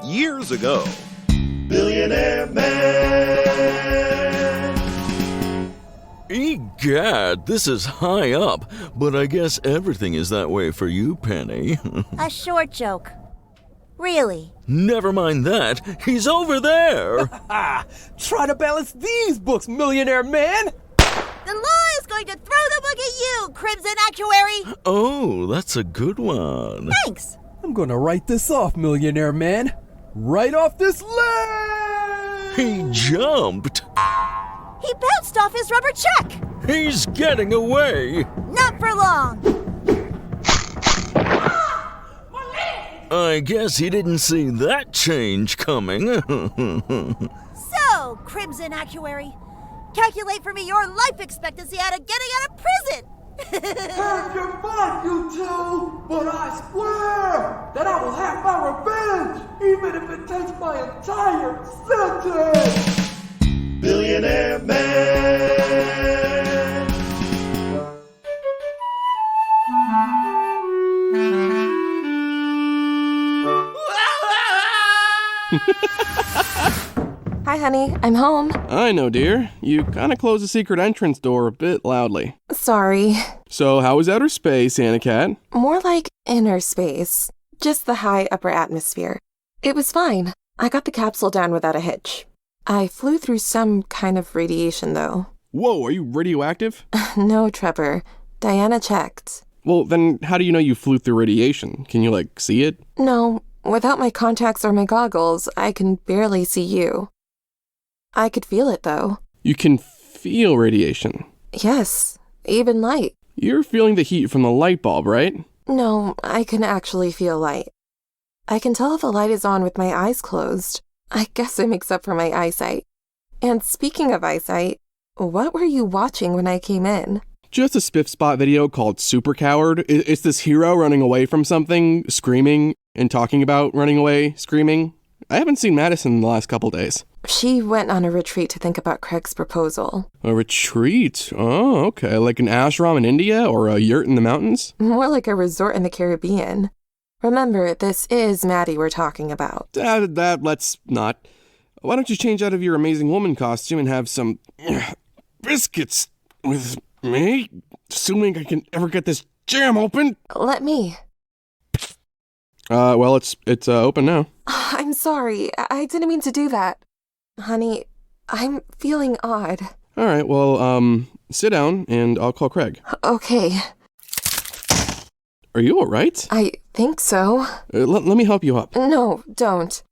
years ago. Millionaire Man! Egad, this is high up, but I guess everything is that way for you, Penny. A short joke. Really? Never mind that. He's over there. Try to balance these books, Millionaire Man! The law is going to throw the book at you, Crimson Actuary! Oh, that's a good one. Thanks! I'm gonna write this off, Millionaire Man. Right off this ledge! He jumped. He bounced off his rubber check! He's getting away. Not for long! I guess he didn't see that change coming. So, Crimson Actuary, calculate for me your life expectancy out of getting out of prison! Have your fun, you two! But I swear that I will have my revenge, even if it takes my entire sentence! Millionaire Man! Hi, honey. I'm home. I know, dear. You kind of closed the secret entrance door a bit loudly. Sorry. So, how was outer space, Anna Cat? More like inner space. Just the high upper atmosphere. It was fine. I got the capsule down without a hitch. I flew through some kind of radiation, though. Whoa, are you radioactive? No, Trevor. Diana checked. Well, then how do you know you flew through radiation? Can you, see it? No. Without my contacts or my goggles, I can barely see you. I could feel it, though. You can feel radiation? Yes, even light. You're feeling the heat from the light bulb, right? No, I can actually feel light. I can tell if the light is on with my eyes closed. I guess it makes up for my eyesight. And speaking of eyesight, what were you watching when I came in? Just a Spiff Spot video called Super Coward. It's this hero running away from something, screaming, and talking about running away, screaming. I haven't seen Madison in the last couple days. She went on a retreat to think about Craig's proposal. A retreat? Oh, okay. Like an ashram in India or a yurt in the mountains? More like a resort in the Caribbean. Remember, this is Maddie we're talking about. Let's not. Why don't you change out of your amazing woman costume and have some biscuits with me? Assuming I can ever get this jam open. Let me. Well, it's open now. I'm sorry. I didn't mean to do that. Honey, I'm feeling odd. All right, well, sit down and I'll call Craig. Okay. Are you all right? I think so. Let me help you up. No, don't.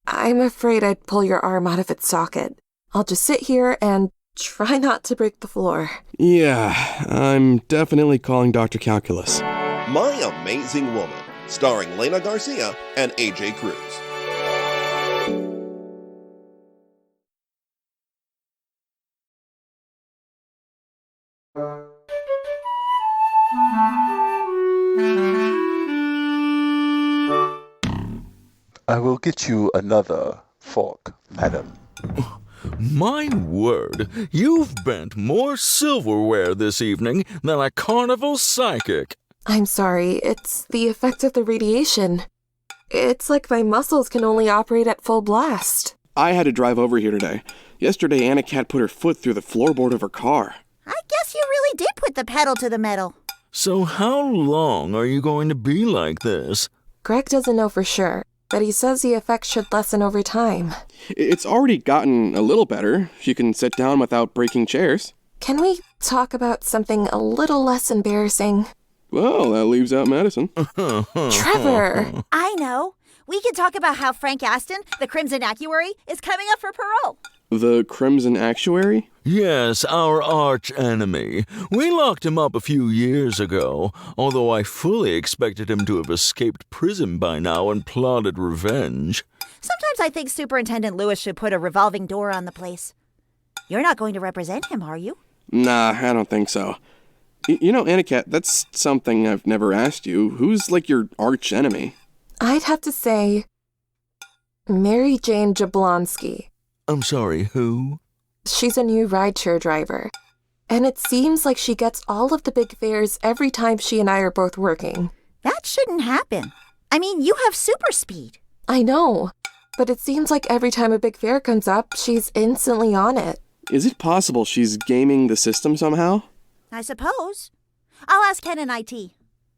I'm afraid I'd pull your arm out of its socket. I'll just sit here and try not to break the floor. Yeah, I'm definitely calling Dr. Calculus. My Amazing Woman, starring Lena Garcia and AJ Cruz. I will get you another fork, madam. My word, you've bent more silverware this evening than a carnival psychic. I'm sorry, it's the effect of the radiation. It's like my muscles can only operate at full blast. I had to drive over here today. Yesterday, Anna Cat put her foot through the floorboard of her car. I guess you really did put the pedal to the metal. So how long are you going to be like this? Greg doesn't know for sure, but he says the effects should lessen over time. It's already gotten a little better. She can sit down without breaking chairs. Can we talk about something a little less embarrassing? Well, that leaves out Madison. Trevor! I know. We can talk about how Frank Astin, the Crimson Actuary, is coming up for parole. The Crimson Actuary? Yes, our arch enemy. We locked him up a few years ago, although I fully expected him to have escaped prison by now and plotted revenge. Sometimes I think Superintendent Lewis should put a revolving door on the place. You're not going to represent him, are you? Nah, I don't think so. You know, Anna Cat, that's something I've never asked you. Who's your arch enemy? I'd have to say Mary Jane Jablonski. I'm sorry, who? She's a new rideshare driver. And it seems like she gets all of the big fares every time she and I are both working. That shouldn't happen. I mean, you have super speed. I know. but it seems like every time a big fare comes up, she's instantly on it. Is it possible she's gaming the system somehow? I suppose. I'll ask Ken in IT.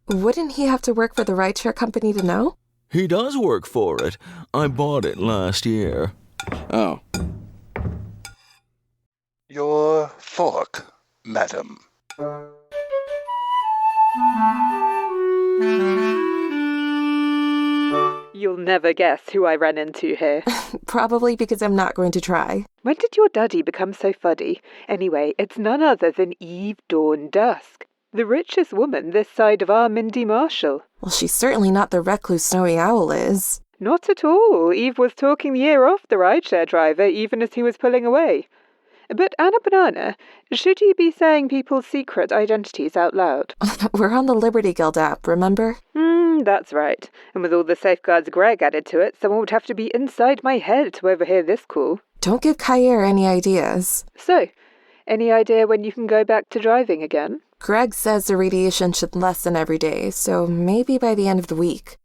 Wouldn't he have to work for the rideshare company to know? He does work for it. I bought it last year. Oh. Your fork, madam. You'll never guess who I ran into here. Probably because I'm not going to try. When did your daddy become so fuddy? Anyway, it's none other than Eve Dawn Dusk, the richest woman this side of our Mindy Marshall. Well, she's certainly not the recluse Snowy Owl is. Not at all. Eve was talking the ear off the rideshare driver even as he was pulling away. But Anna Banana, should you be saying people's secret identities out loud? We're on the Liberty Guild app, remember? That's right. And with all the safeguards Greg added to it, someone would have to be inside my head to overhear this call. Don't give Kair any ideas. So, any idea when you can go back to driving again? Greg says the radiation should lessen every day, so maybe by the end of the week.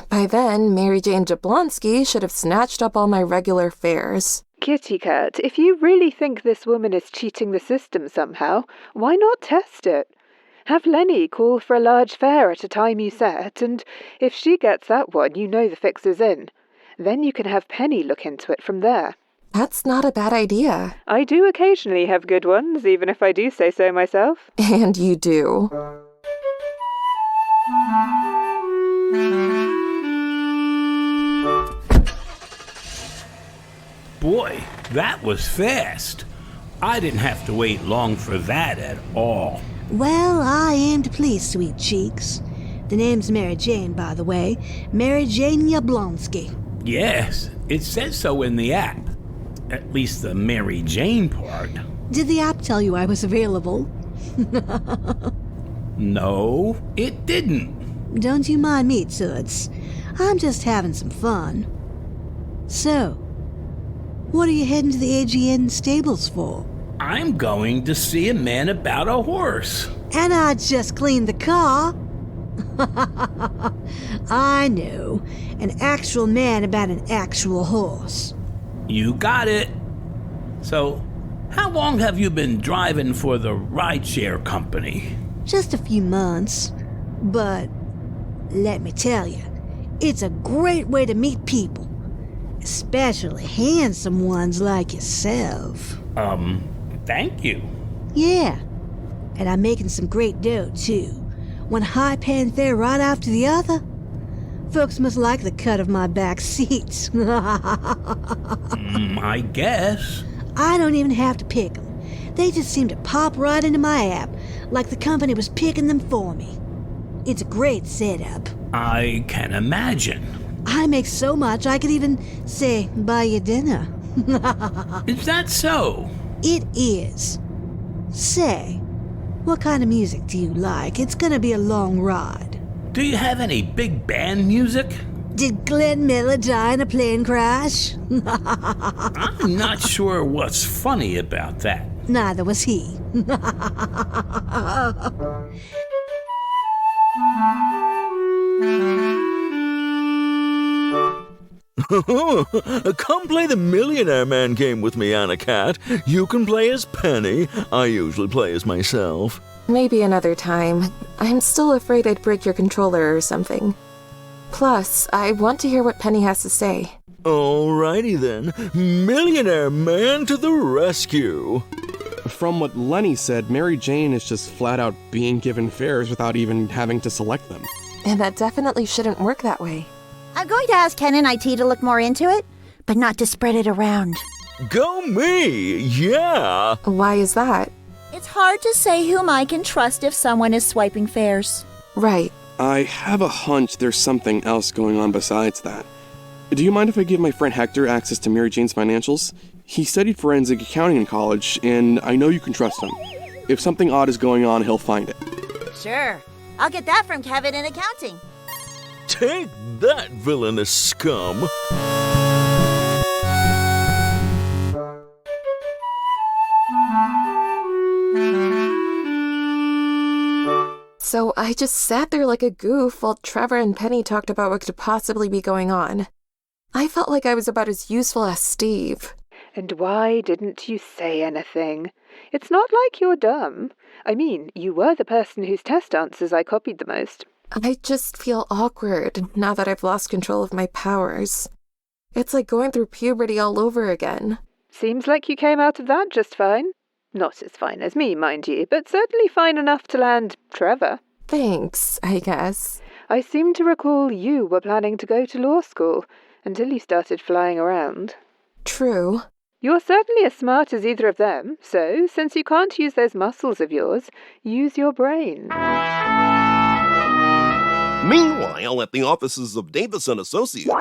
By then, Mary Jane Jablonski should have snatched up all my regular fares. Kitty Cat, if you really think this woman is cheating the system somehow, why not test it? Have Lenny call for a large fare at a time you set, and if she gets that one, you know the fix is in. Then you can have Penny look into it from there. That's not a bad idea. I do occasionally have good ones, even if I do say so myself. And you do. Boy, that was fast. I didn't have to wait long for that at all. Well, I am pleased, sweet cheeks. The name's Mary Jane, by the way. Mary Jane Jablonski. Yes, it says so in the app. At least the Mary Jane part. Did the app tell you I was available? No, it didn't. Don't you mind me, Toots. I'm just having some fun. So, what are you heading to the AGN stables for? I'm going to see a man about a horse. And I just cleaned the car. I know. An actual man about an actual horse. You got it. So, how long have you been driving for the rideshare company? Just a few months. But, let me tell you, it's a great way to meet people. Especially handsome ones like yourself. Thank you. Yeah. And I'm making some great dough, too. One high-paying fare right after the other. Folks must like the cut of my back seats. I guess. I don't even have to pick them. They just seem to pop right into my app, like the company was picking them for me. It's a great setup. I can imagine. I make so much I could even, say, buy you dinner. Is that so? It is. Say, what kind of music do you like? It's gonna be a long ride. Do you have any big band music? Did Glenn Miller die in a plane crash? I'm not sure what's funny about that. Neither was he. Come play the Millionaire Man game with me, Anna Cat. You can play as Penny. I usually play as myself. Maybe another time. I'm still afraid I'd break your controller or something. Plus, I want to hear what Penny has to say. Alrighty then. Millionaire Man to the rescue. From what Lenny said, Mary Jane is just flat out being given fares without even having to select them. And that definitely shouldn't work that way. I'm going to ask Ken in IT to look more into it, but not to spread it around. Go me! Yeah! Why is that? It's hard to say whom I can trust if someone is swiping fares. Right. I have a hunch there's something else going on besides that. Do you mind if I give my friend Hector access to Mary Jane's financials? He studied forensic accounting in college, and I know you can trust him. If something odd is going on, he'll find it. Sure. I'll get that from Kevin in accounting. Take that, villainous scum! So I just sat there like a goof while Trevor and Penny talked about what could possibly be going on. I felt like I was about as useful as Steve. And why didn't you say anything? It's not like you're dumb. I mean, you were the person whose test answers I copied the most. I just feel awkward now that I've lost control of my powers. It's like going through puberty all over again. Seems like you came out of that just fine. Not as fine as me, mind you, but certainly fine enough to land Trevor. Thanks, I guess. I seem to recall you were planning to go to law school until you started flying around. True. You're certainly as smart as either of them, so since you can't use those muscles of yours, use your brain. Meanwhile, at the offices of Davis & Associates...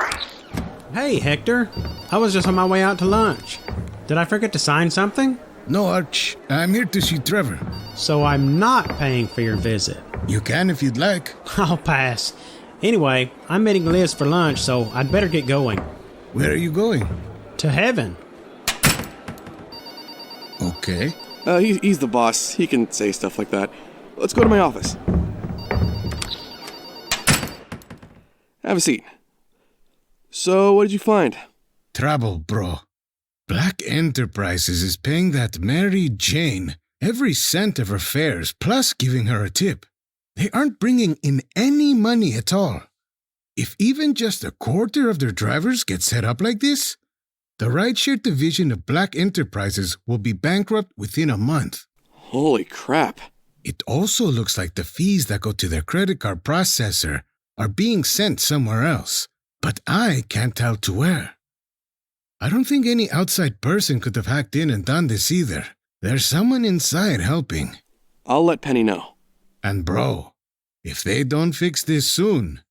Hey, Hector. I was just on my way out to lunch. Did I forget to sign something? No, Arch. I'm here to see Trevor. So I'm not paying for your visit. You can if you'd like. I'll pass. Anyway, I'm meeting Liz for lunch, so I'd better get going. Where are you going? To heaven. Okay. He's the boss. He can say stuff like that. Let's go to my office. Have a seat. So, what did you find? Trouble, bro. Black Enterprises is paying that Mary Jane every cent of her fares, plus giving her a tip. They aren't bringing in any money at all. If even just a quarter of their drivers get set up like this, the rideshare division of Black Enterprises will be bankrupt within a month. Holy crap. It also looks like the fees that go to their credit card processor are being sent somewhere else, but I can't tell to where. I don't think any outside person could have hacked in and done this either. There's someone inside helping. I'll let Penny know. And bro, if they don't fix this soon,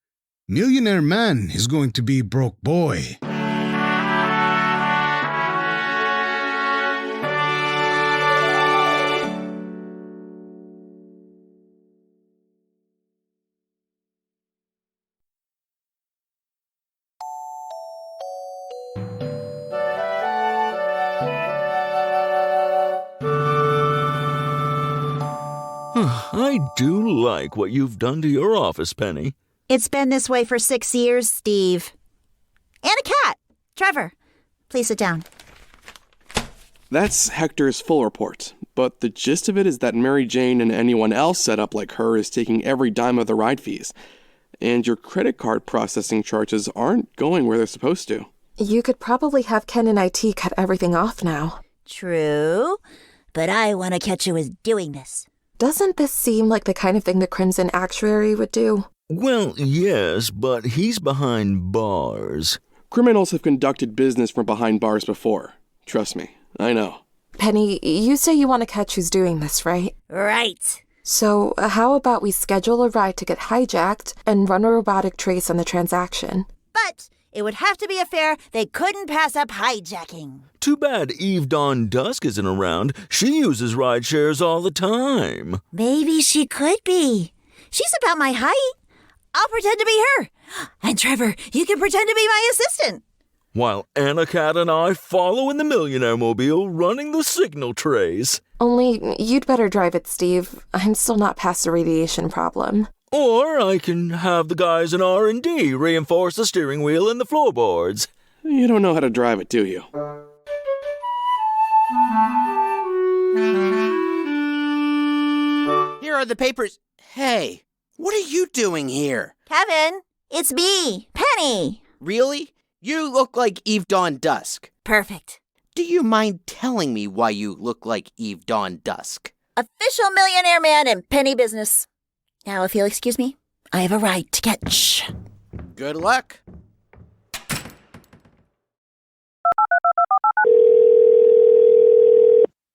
Millionaire Man is going to be broke boy. I do like what you've done to your office, Penny. It's been this way for 6 years, Steve. And a cat. Trevor, please sit down. That's Hector's full report, but the gist of it is that Mary Jane and anyone else set up like her is taking every dime of the ride fees. And your credit card processing charges aren't going where they're supposed to. You could probably have Ken and IT cut everything off now. True, but I want to catch you as doing this. Doesn't this seem like the kind of thing the Crimson Actuary would do? Well, yes, but he's behind bars. Criminals have conducted business from behind bars before. Trust me, I know. Penny, you say you want to catch who's doing this, right? Right. So, how about we schedule a ride to get hijacked and run a robotic trace on the transaction? But it would have to be a fare they couldn't pass up hijacking. Too bad Eve Dawn Dusk isn't around. She uses ride shares all the time. Maybe she could be. She's about my height. I'll pretend to be her. And Trevor, you can pretend to be my assistant. While Anna Cat and I follow in the Millionaire Mobile running the signal trace. Only you'd better drive it, Steve. I'm still not past the radiation problem. Or I can have the guys in R&D reinforce the steering wheel and the floorboards. You don't know how to drive it, do you? Here are the papers. Hey, what are you doing here? Kevin, it's me, Penny. Really? You look like Eve Dawn Dusk. Perfect. Do you mind telling me why you look like Eve Dawn Dusk? Official Millionaire Man and Penny business. Now, if you'll excuse me, I have a ride to catch. Good luck.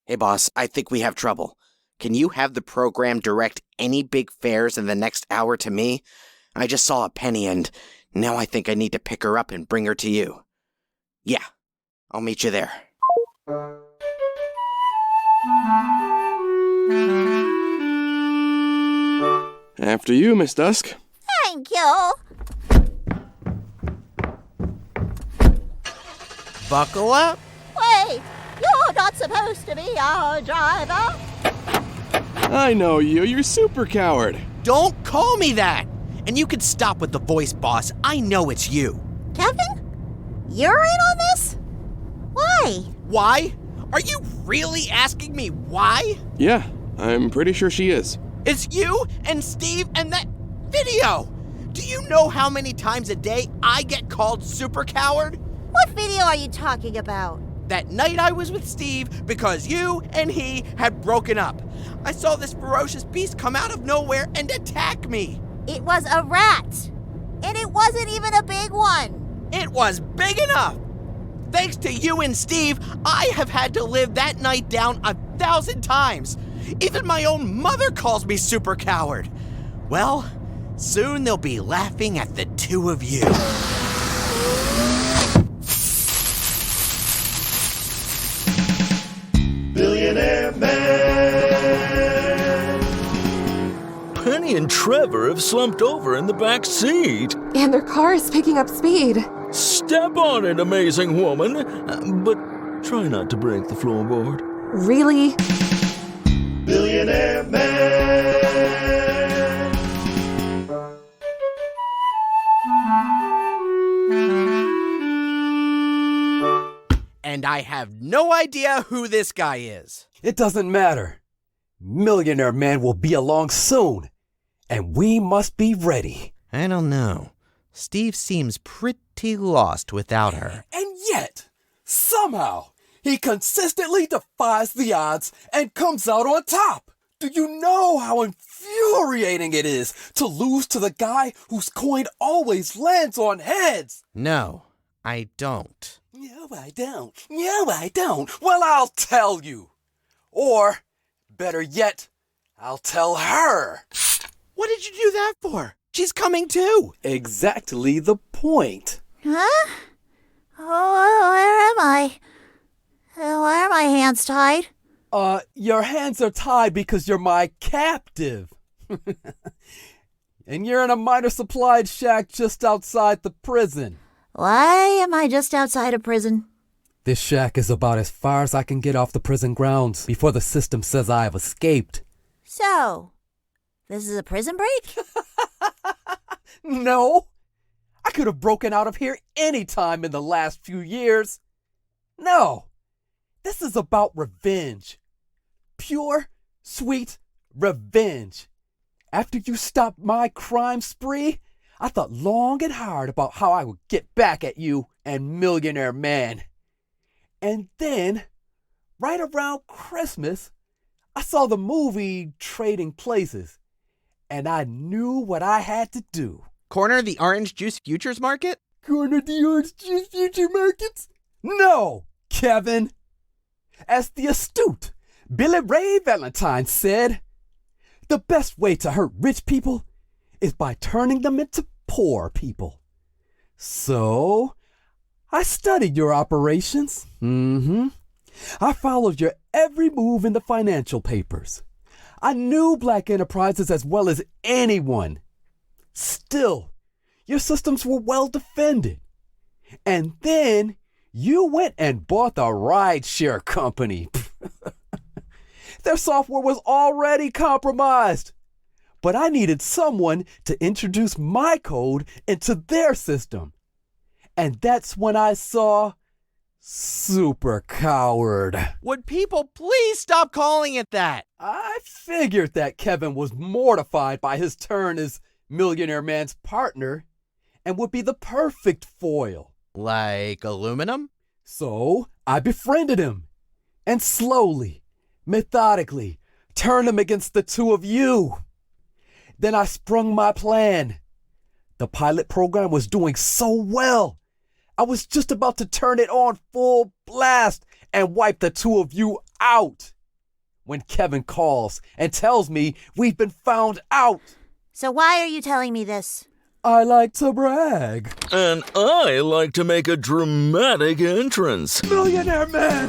Hey, boss, I think we have trouble. Can you have the program direct any big fares in the next hour to me? I just saw a Penny and now I think I need to pick her up and bring her to you. Yeah, I'll meet you there. After you, Miss Dusk. Thank you. Buckle up. Wait, you're not supposed to be our driver. I know you. You're super coward. Don't call me that. And you can stop with the voice, boss. I know it's you. Kevin? You're in on this? Why? Why? Are you really asking me why? Yeah, I'm pretty sure she is. It's you and Steve and that video! Do you know how many times a day I get called super coward? What video are you talking about? That night I was with Steve because you and he had broken up. I saw this ferocious beast come out of nowhere and attack me. It was a rat. And it wasn't even a big one. It was big enough. Thanks to you and Steve, I have had to live that night down 1,000 times. Even my own mother calls me super coward. Well, soon they'll be laughing at the two of you. Millionaire Man! Penny and Trevor have slumped over in the back seat. And their car is picking up speed. Step on it, amazing woman. But try not to break the floorboard. Really? Millionaire Man! And I have no idea who this guy is. It doesn't matter. Millionaire Man will be along soon, and we must be ready. I don't know. Steve seems pretty lost without her. And yet, somehow, he consistently defies the odds and comes out on top. Do you know how infuriating it is to lose to the guy whose coin always lands on heads? No, I don't. No, I don't. No, I don't. Well, I'll tell you. Or, better yet, I'll tell her. What did you do that for? She's coming too. Exactly the point. Huh? Oh, where am I? Why are my hands tied? Your hands are tied because you're my captive. And you're in a minor supplied shack just outside the prison. Why am I just outside of prison? This shack is about as far as I can get off the prison grounds before the system says I have escaped. So, this is a prison break? No. I could have broken out of here any time in the last few years. No. This is about revenge. Pure, sweet revenge. After you stopped my crime spree, I thought long and hard about how I would get back at you and Millionaire Man. And then, right around Christmas, I saw the movie Trading Places, and I knew what I had to do. Corner the orange juice futures market? Corner the orange juice future markets? No, Kevin. As the astute Billy Ray Valentine said, the best way to hurt rich people is by turning them into poor people. So, I studied your operations. I followed your every move in the financial papers. I knew black enterprises as well as anyone. Still, your systems were well defended. And then you went and bought the rideshare company. Their software was already compromised. But I needed someone to introduce my code into their system. And that's when I saw Super Coward. Would people please stop calling it that? I figured that Kevin was mortified by his turn as Millionaire Man's partner and would be the perfect foil. Like aluminum? So I befriended him and slowly, methodically, turned him against the two of you. Then I sprung my plan. The pilot program was doing so well. I was just about to turn it on full blast and wipe the two of you out. When Kevin calls and tells me we've been found out. So why are you telling me this? I like to brag. And I like to make a dramatic entrance. Millionaire Man!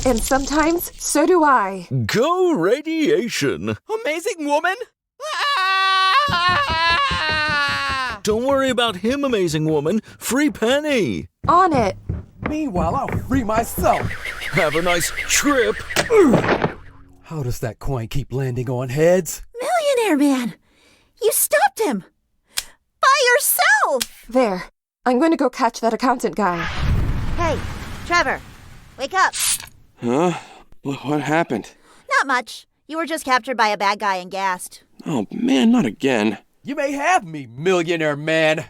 And sometimes, so do I. Go radiation. Amazing woman? Don't worry about him, amazing woman. Free Penny. On it. Meanwhile, I'll free myself. Have a nice trip. How does that coin keep landing on heads? Millionaire Man! You stopped him! by yourself! There. I'm going to go catch that accountant guy. Hey, Trevor, wake up. Huh? What happened? Not much. You were just captured by a bad guy and gassed. Oh man, not again. You may have me, Millionaire Man,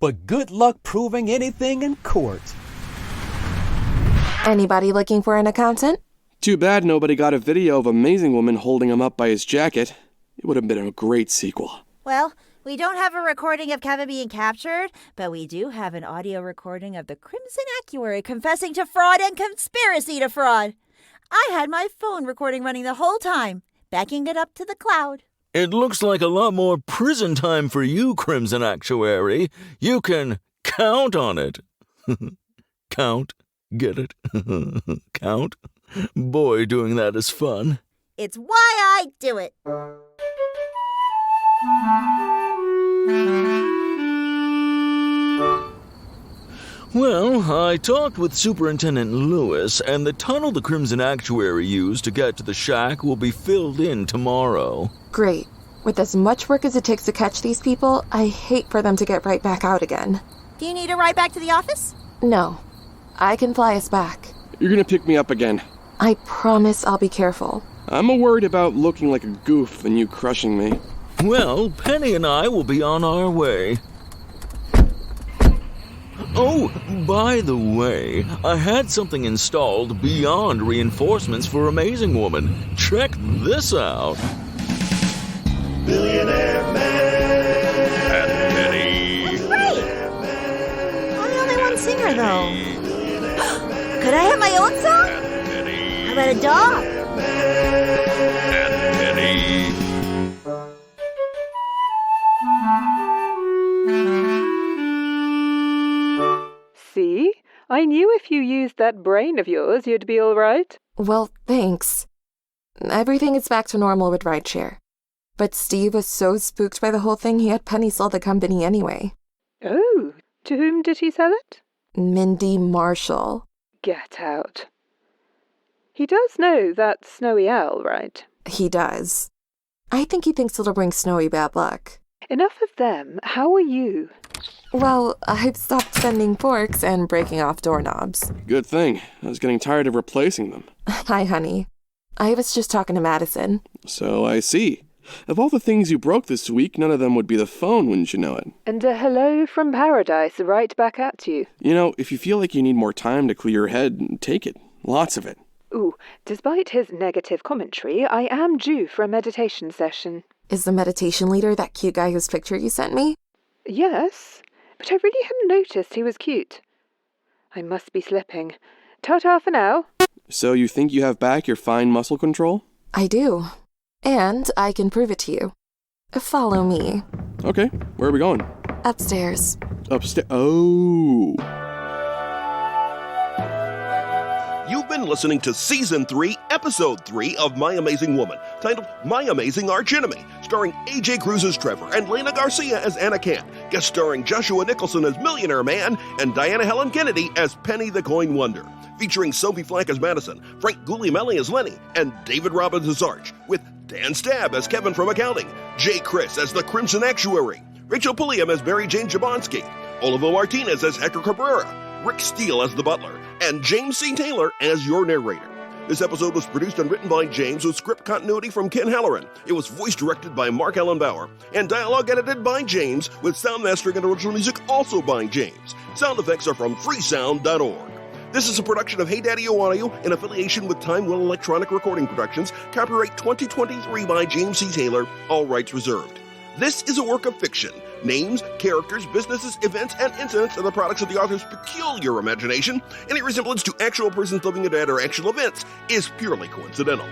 but good luck proving anything in court. Anybody looking for an accountant? Too bad nobody got a video of Amazing Woman holding him up by his jacket. It would have been a great sequel. Well, we don't have a recording of Kevin being captured, but we do have an audio recording of the Crimson Actuary confessing to fraud and conspiracy to fraud. I had my phone recording running the whole time, backing it up to the cloud. It looks like a lot more prison time for you, Crimson Actuary. You can count on it. Count. Get it? Count. Boy, doing that is fun. It's why I do it. Well, I talked with Superintendent Lewis, and the tunnel the Crimson Actuary used to get to the shack will be filled in tomorrow. Great. With as much work as it takes to catch these people, I hate for them to get right back out again. Do you need a ride back to the office? No. I can fly us back. You're gonna pick me up again. I promise I'll be careful. I'm more worried about looking like a goof than you crushing me. Well, Penny and I will be on our way. Oh, by the way, I had something installed beyond reinforcements for Amazing Woman. Check this out. Millionaire Man and Penny. Great! I'm the only one singer, though. Could I have my own song? How about a dog? And Penny. See? I knew if you used that brain of yours, you'd be all right. Well, thanks. Everything is back to normal with rideshare. But Steve was so spooked by the whole thing he had Penny sell the company anyway. Oh, to whom did he sell it? Mindy Marshall. Get out. He does know that Snowy Owl, right? He does. I think he thinks it'll bring Snowy bad luck. Enough of them. How are you? Well, I've stopped spending forks and breaking off doorknobs. Good thing. I was getting tired of replacing them. Hi, honey. I was just talking to Madison. So I see. Of all the things you broke this week, none of them would be the phone, wouldn't you know it? And a hello from paradise right back at you. You know, if you feel like you need more time to clear your head, take it. Lots of it. Ooh, despite his negative commentary, I am due for a meditation session. Is the meditation leader that cute guy whose picture you sent me? Yes, but I really hadn't noticed he was cute. I must be slipping. Ta-ta for now. So you think you have back your fine muscle control? I do. And I can prove it to you. Follow me. Okay, where are we going? Upstairs. Upstairs? Oh. You've been listening to Season 3, Episode 3 of My Amazing Woman, titled My Amazing Archenemy, starring AJ Cruz as Trevor and Lena Garcia as Anna Kant, guest starring Joshua Nicholson as Millionaire Man and Diana Helen Kennedy as Penny the Coin Wonder, featuring Sophie Flack as Madison, Frank Guglielmelli as Lenny, and David Robbins as Arch, with Dan Stabb as Kevin from Accounting, Jay Chris as the Crimson Actuary, Rachel Pulliam as Mary Jane Jablonski, Olivo Martinez as Hector Cabrera, Rick Steele as the Butler, and James C. Taylor as your narrator. This episode was produced and written by James with script continuity from Ken Halloran. It was voice directed by Mark Allen Bauer, and dialogue edited by James, with sound mastering and original music also by James. Sound effects are from freesound.org. This is a production of Hey Daddy-O Audio in affiliation with Time Will Electronic Recording Productions, copyright 2023 by James C. Taylor, all rights reserved. This is a work of fiction. Names, characters, businesses, events, and incidents are the products of the author's peculiar imagination. Any resemblance to actual persons living or dead or actual events is purely coincidental.